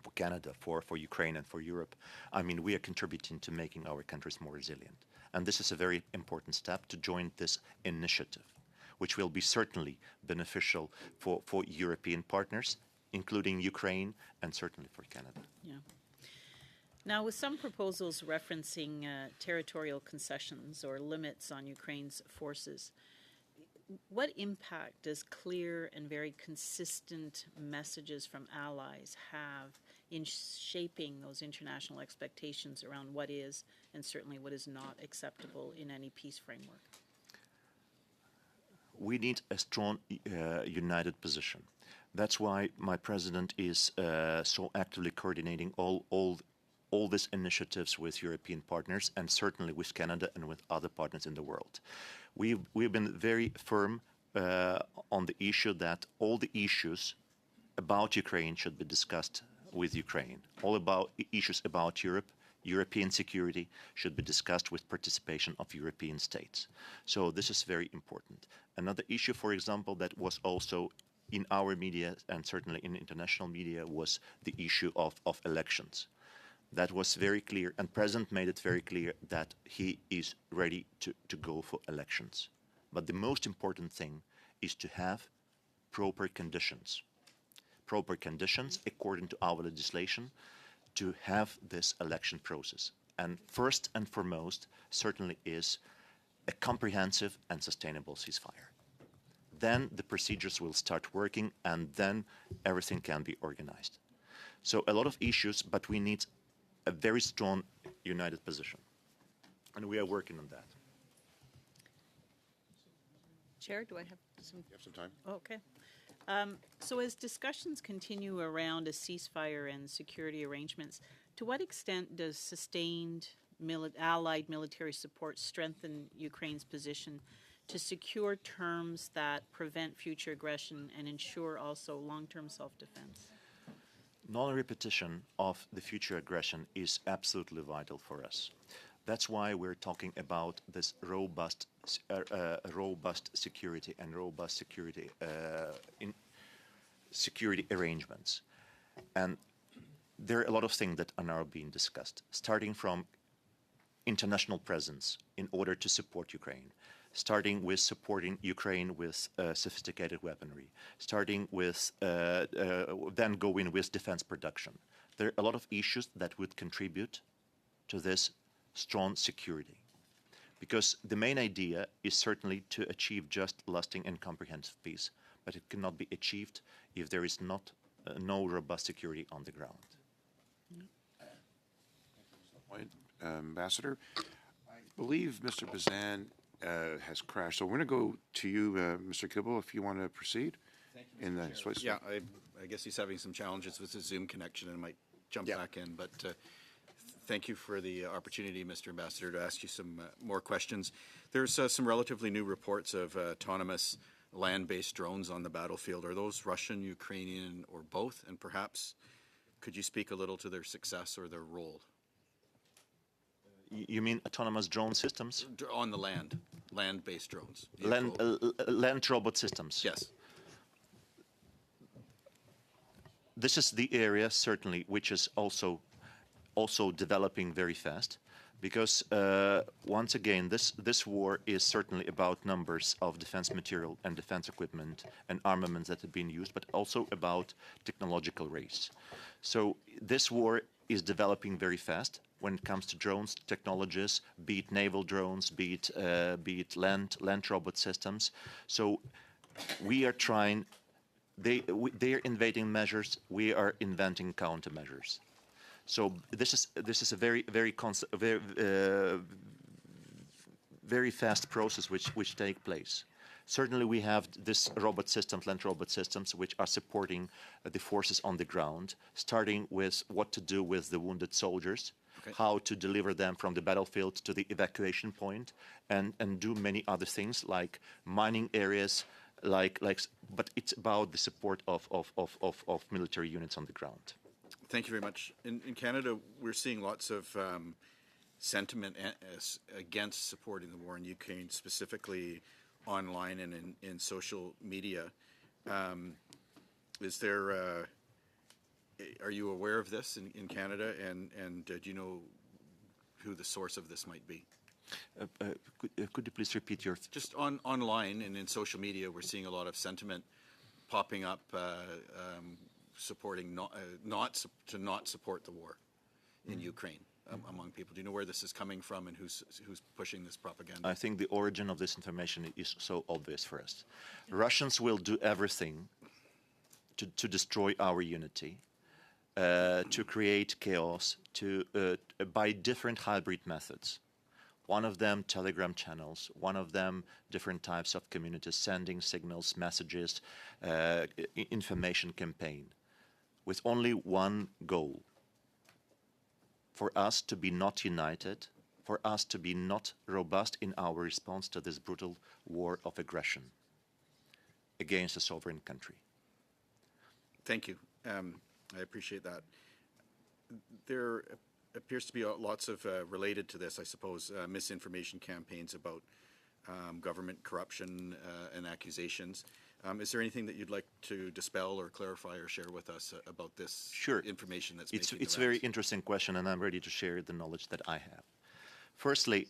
for Canada, for Ukraine, and for Europe. I mean, we are contributing to making our countries more resilient. And this is a very important step to join this initiative, which will be certainly beneficial for European partners, including Ukraine, and certainly for Canada. Yeah. Now, with some proposals referencing territorial concessions or limits on Ukraine's forces, what impact does clear and very consistent messages from allies have in shaping those international expectations around what is and certainly what is not acceptable in any peace framework? We need a strong, united position. That's why my president is so actively coordinating all these initiatives with European partners, and certainly with Canada and with other partners in the world. We've been very firm on the issue that all the issues about Ukraine should be discussed with Ukraine. All about issues about Europe, European security, should be discussed with participation of European states. So this is very important. Another issue, for example, that was also in our media and certainly in international media was the issue of elections. That was very clear, and President made it very clear that he is ready to go for elections. But the most important thing is to have proper conditions according to our legislation, to have this election process. And first and foremost, certainly is a comprehensive and sustainable ceasefire. Then the procedures will start working, and then everything can be organized. So a lot of issues, but we need a very strong, united position. And we are working on that. Chair, do I have some? You have some time? Oh, okay. So as discussions continue around a ceasefire and security arrangements, to what extent does sustained allied military support strengthen Ukraine's position to secure terms that prevent future aggression and ensure also long-term self-defense? Non-repetition of the future aggression is absolutely vital for us. That's why we're talking about this robust security and robust security arrangements. And there are a lot of things that are now being discussed, starting from international presence in order to support Ukraine, starting with supporting Ukraine with sophisticated weaponry, starting with then going with defense production. There are a lot of issues that would contribute to this strong security, because the main idea is certainly to achieve just, lasting, and comprehensive peace, but it cannot be achieved if there is no robust security on the ground. point, Ambassador. I believe Mr. Bazan has crashed, so we're going to go to you, Mr. Kibble, if you want to proceed. Thank you, In the Yeah, I guess he's having some challenges with his Zoom connection and might jump back in. But thank you for the opportunity, Mr. Ambassador, to ask you some more questions. There's some relatively new reports of autonomous land-based drones on the battlefield. Are those Russian, Ukrainian, or both? And perhaps could you speak a little to their success or their role? You mean autonomous drone systems? On the land-based drones. Land robot systems. Yes. This is the area, certainly, which is also developing very fast, because once again, this war is certainly about numbers of defense material and defense equipment and armaments that have been used, but also about technological race. So this war is developing very fast when it comes to drones technologies, be it naval drones, be it land robot systems. So we are trying. They are invading measures. We are inventing countermeasures. So this is a very fast process which take place. Certainly, we have this land robot systems, which are supporting the forces on the ground, starting with what to do with the wounded soldiers, how to deliver them from the battlefield to the evacuation point, and do many other things like mining areas. But it's about the support of military units on the ground. Thank you very much. In Canada, we're seeing lots of sentiment against supporting the war in Ukraine, specifically online and in social media. Is there? Are you aware of this in Canada? And do you know who the source of this might be? Could you please repeat your? Just online and in social media, we're seeing a lot of sentiment popping up, supporting not support the war in Ukraine among people. Do you know where this is coming from and who's pushing this propaganda? I think the origin of this information is so obvious for us. Russians will do everything to destroy our unity, to create chaos, by different hybrid methods. One of them, Telegram channels. One of them, different types of communities sending signals, messages, information campaign, with only one goal: for us to be not united, for us to be not robust in our response to this brutal war of aggression against a sovereign country. Thank you. I appreciate that. There appears to be lots of related to this, I suppose, misinformation campaigns about government corruption and accusations. Is there anything that you'd like to dispel or clarify or share with us about this information that's making the rounds? It's a very interesting question, and I'm ready to share the knowledge that I have. Firstly,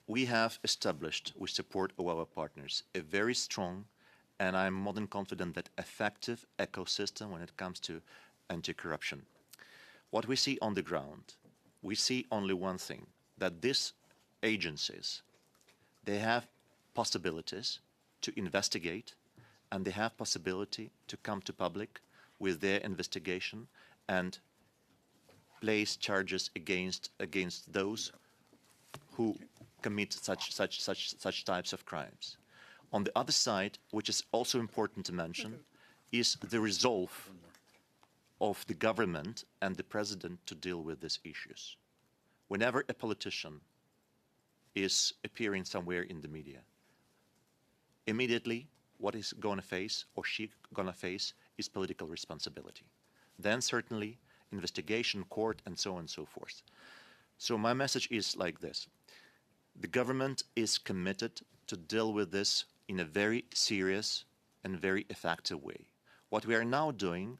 we have established, with support of our partners, a very strong, and I'm more than confident that effective ecosystem when it comes to anti-corruption. What we see on the ground, we see only one thing, that these agencies, they have possibilities to investigate, and they have possibility to come to public with their investigation and place charges against those who commit such types of crimes. On the other side, which is also important to mention, is the resolve of the government and the president to deal with these issues. Whenever a politician is appearing somewhere in the media, immediately what he's going to face or she going to face is political responsibility. Then certainly investigation, court, and so on and so forth. So my message is like this. The government is committed to deal with this in a very serious and very effective way. What we are now doing,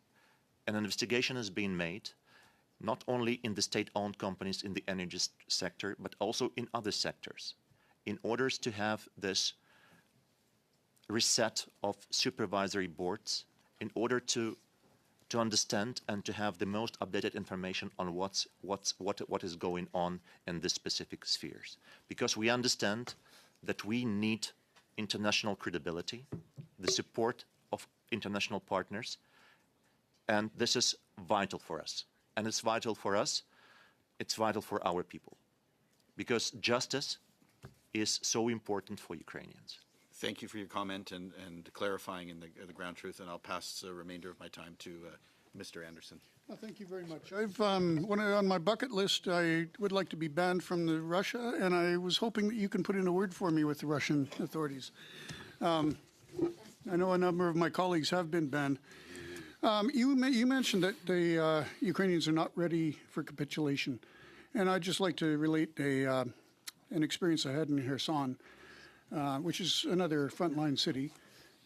an investigation has been made, not only in the state-owned companies in the energy sector, but also in other sectors, in order to have this reset of supervisory boards, in order to understand and to have the most updated information on what is going on in these specific spheres. Because we understand that we need international credibility, the support of international partners, and this is vital for us. And it's vital for us It's vital for our people because justice is so important for Ukrainians. Thank you for your comment and clarifying in the ground truth, and I'll pass the remainder of my time to Mr. Anderson. Thank you very much. I've on my bucket list, I would like to be banned from Russia, and I was hoping that you can put in a word for me with the Russian authorities. I know a number of my colleagues have been banned. You mentioned that the Ukrainians are not ready for capitulation, and I'd just like to relate an experience I had in Kherson, which is another frontline city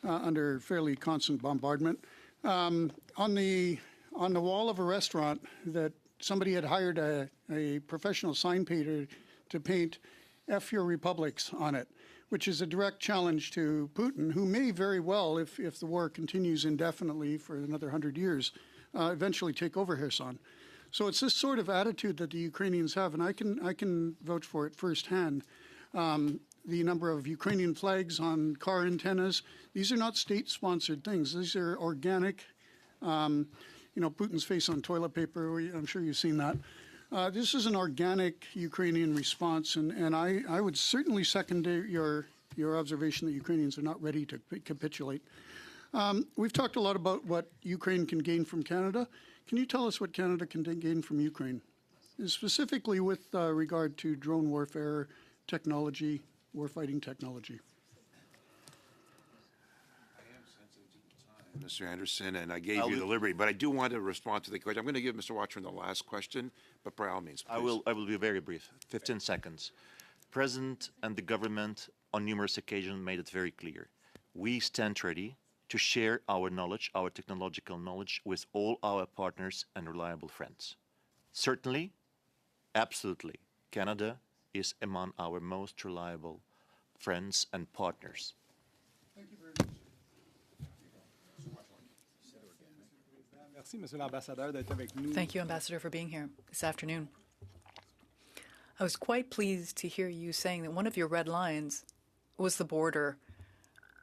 under fairly constant bombardment. On the wall of a restaurant that somebody had hired a professional sign painter to paint F your republics on it, which is a direct challenge to Putin, who may very well, if the war continues indefinitely for another 100 years, eventually take over Kherson. So it's this sort of attitude that the Ukrainians have, and I can vouch for it firsthand. The number of Ukrainian flags on car antennas, these are not state-sponsored things. These are organic. Putin's face on toilet paper, I'm sure you've seen that. This is an organic Ukrainian response, and I would certainly second your observation that Ukrainians are not ready to capitulate. We've talked a lot about what Ukraine can gain from Canada. Can you tell us what Canada can gain from Ukraine, specifically with regard to drone warfare technology, warfighting technology? Mr. Anderson, and I gave you the liberty, but I do want to respond to the question. I'm going to give Mr. Watchman the last question, but by all means, please. I will be very brief. 15 seconds. The President and the government on numerous occasions made it very clear. We stand ready to share our knowledge, our technological knowledge, with all our partners and reliable friends. Certainly, absolutely, Canada is among our most reliable friends and partners. Thank you very much. Thank you, Ambassador, for being here this afternoon. I was quite pleased to hear you saying that one of your red lines was the border.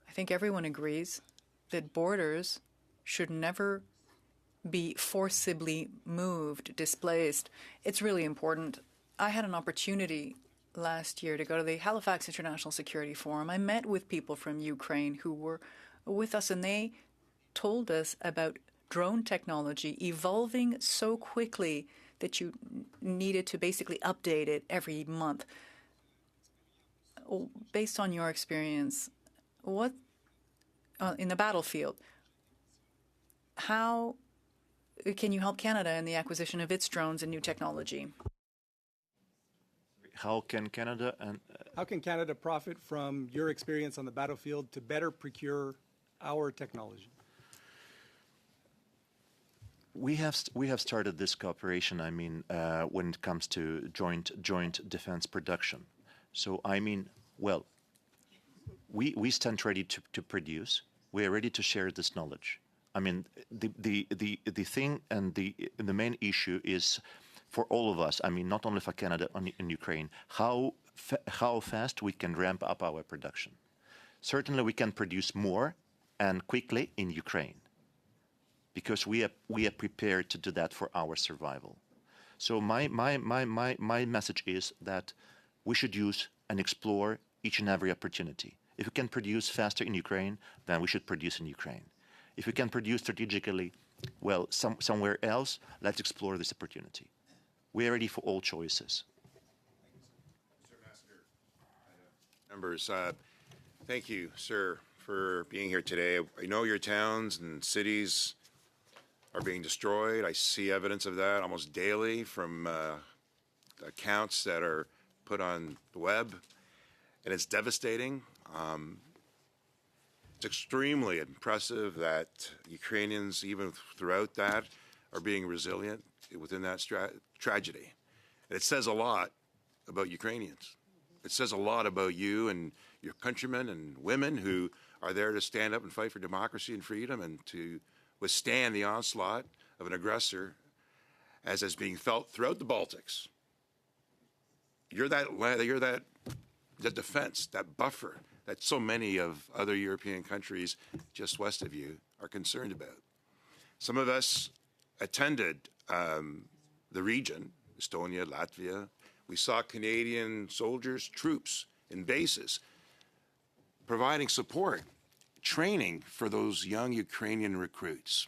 I think everyone agrees that borders should never be forcibly moved, displaced. It's really important. I had an opportunity last year to go to the Halifax International Security Forum. I met with people from Ukraine who were with us, and they told us about drone technology evolving so quickly that you needed to basically update it every month. Based on your experience, what in the battlefield, how can you help Canada in the acquisition of its drones and new technology? How can Canada profit from your experience on the battlefield to better procure our technology? We have started this cooperation. I mean, when it comes to joint defense production. So I mean, well, we stand ready to produce. We are ready to share this knowledge. I mean, the thing and the main issue is for all of us. I mean, not only for Canada and Ukraine, how fast we can ramp up our production. Certainly, we can produce more and quickly in Ukraine, because we are prepared to do that for our survival. So my message is that we should use and explore each and every opportunity. If we can produce faster in Ukraine, then we should produce in Ukraine. If we can produce strategically, well, somewhere else, let's explore this opportunity. We are ready for all choices. Mr. Ambassador, members, thank you, sir, for being here today. I know your towns and cities are being destroyed. I see evidence of that almost daily from accounts that are put on the web, and it's devastating. It's extremely impressive that Ukrainians, even throughout that, are being resilient within that tragedy. And it says a lot about Ukrainians. It says a lot about you and your countrymen and women who are there to stand up and fight for democracy and freedom and to withstand the onslaught of an aggressor as is being felt throughout the Baltics. You're that defense, that buffer that so many of other European countries just west of you are concerned about. Some of us attended the region Estonia, Latvia. We saw Canadian soldiers, troops in bases providing support, training for those young Ukrainian recruits.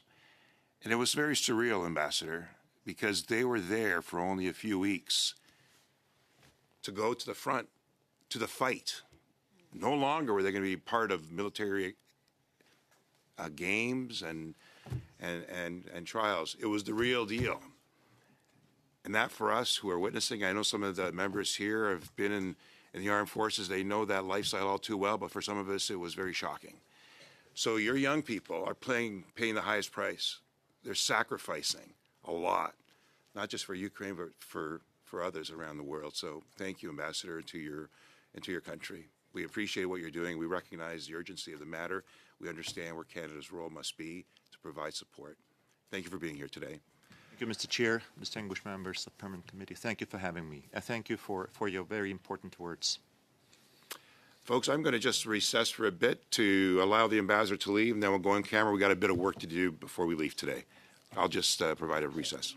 And it was very surreal, Ambassador, because they were there for only a few weeks to go to the front, to the fight. No longer were they going to be part of military games and trials. It was the real deal. And that for us who are witnessing, I know some of the members here have been in the armed forces. They know that lifestyle all too well, but for some of us, it was very shocking. So your young people are paying the highest price. They're sacrificing a lot, not just for Ukraine, but for others around the world. So thank you, Ambassador, and to your country. We appreciate what you're doing. We recognize the urgency of the matter. We understand where Canada's role must be to provide support. Thank you for being here today. Thank you, Mr. Chair, distinguished members of the Permanent Committee. Thank you for having me. I thank you for your very important words. Folks, I'm going to just recess for a bit to allow the ambassador to leave, and then we'll go on camera. We've got a bit of work to do before we leave today. I'll just provide a recess.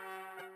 you.